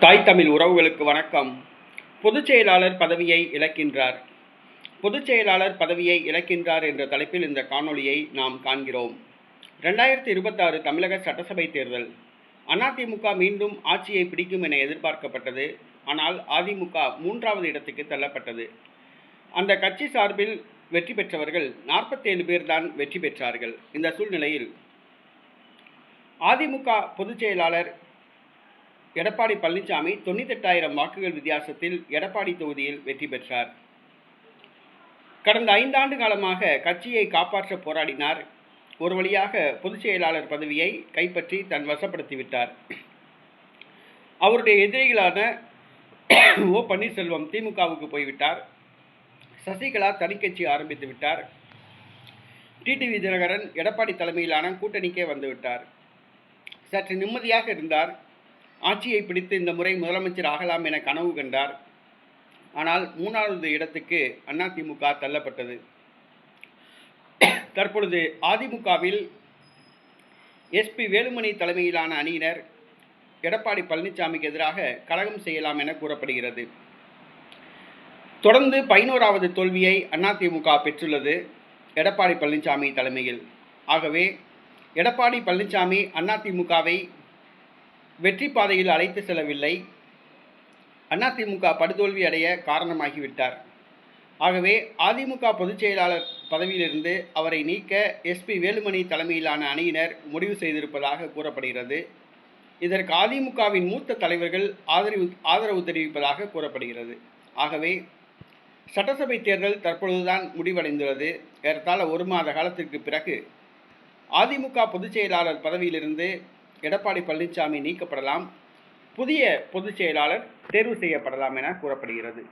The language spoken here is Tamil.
தாய் தமிழ் உறவுகளுக்கு வணக்கம். பொதுச் செயலாளர் பதவியை இழக்கின்றார். பொதுச் செயலாளர் பதவியை இழக்கின்றார் என்ற தலைப்பில் இந்த காணொளியை நாம் காண்கிறோம். 2026 தமிழக சட்டசபை தேர்தல். அதிமுக மீண்டும் ஆட்சியை பிடிக்கும் என எதிர்பார்க்கப்பட்டது. ஆனால் அதிமுக 3வது இடத்துக்கு தள்ளப்பட்டது. அந்த கட்சி சார்பில் வெற்றி பெற்றவர்கள் 47 பேர் தான் வெற்றி பெற்றார்கள். இந்த சூழ்நிலையில் அதிமுக பொதுச் செயலாளர் எடப்பாடி பழனிசாமி 98,000 வாக்குகள் வித்தியாசத்தில் எடப்பாடி தொகுதியில் வெற்றி பெற்றார். கடந்த 5 ஆண்டு காலமாக கட்சியை காப்பாற்ற போராடினார். ஒரு வழியாக பொதுச் செயலாளர் பதவியை கைப்பற்றி தன் வசப்படுத்திவிட்டார். அவருடைய எதிரிகளான ஓ பன்னீர்செல்வம் திமுகவுக்கு போய்விட்டார். சசிகலா தனிக்கட்சி ஆரம்பித்து விட்டார். டிடிவி தினகரன் எடப்பாடி தலைமையிலான கூட்டணிக்கே வந்துவிட்டார். சற்று நிம்மதியாக இருந்தார். ஆட்சியை பிடித்து இந்த முறை முதலமைச்சர் ஆகலாம் என கனவு கண்டார். ஆனால் 3வது இடத்துக்கு அதிமுக தள்ளப்பட்டது. தற்பொழுது அதிமுகவில் எஸ்பி வேலுமணி தலைமையிலான அணியினர் எடப்பாடி பழனிசாமிக்கு எதிராக கலகம் செய்யலாம் என கூறப்படுகிறது. தொடர்ந்து 11வது தோல்வியை அதிமுக பெற்றுள்ளது எடப்பாடி பழனிசாமி தலைமையில். ஆகவே எடப்பாடி பழனிசாமி அதிமுகவை வெற்றி பாதையில் அழைத்து செல்லவில்லை. அதிமுக படுதோல்வி அடைய காரணமாகிவிட்டார். ஆகவே அதிமுக பொதுச் செயலாளர் பதவியிலிருந்து அவரை நீக்க எஸ்பி வேலுமணி தலைமையிலான அணியினர் முடிவு செய்திருப்பதாக கூறப்படுகிறது. இதற்கு அதிமுகவின் மூத்த தலைவர்கள் ஆதரவு தெரிவிப்பதாக கூறப்படுகிறது. ஆகவே சட்டசபை தேர்தல் தற்பொழுதுதான் முடிவடைந்துள்ளது. ஏறத்தாழ 1 மாத காலத்திற்கு பிறகு அதிமுக பொதுச் செயலாளர் பதவியிலிருந்து எடப்பாடி பழனிசாமி நீக்கப்படலாம். புதிய பொதுச் செயலாளர் தேர்வு செய்யப்படலாம் என கூறப்படுகிறது.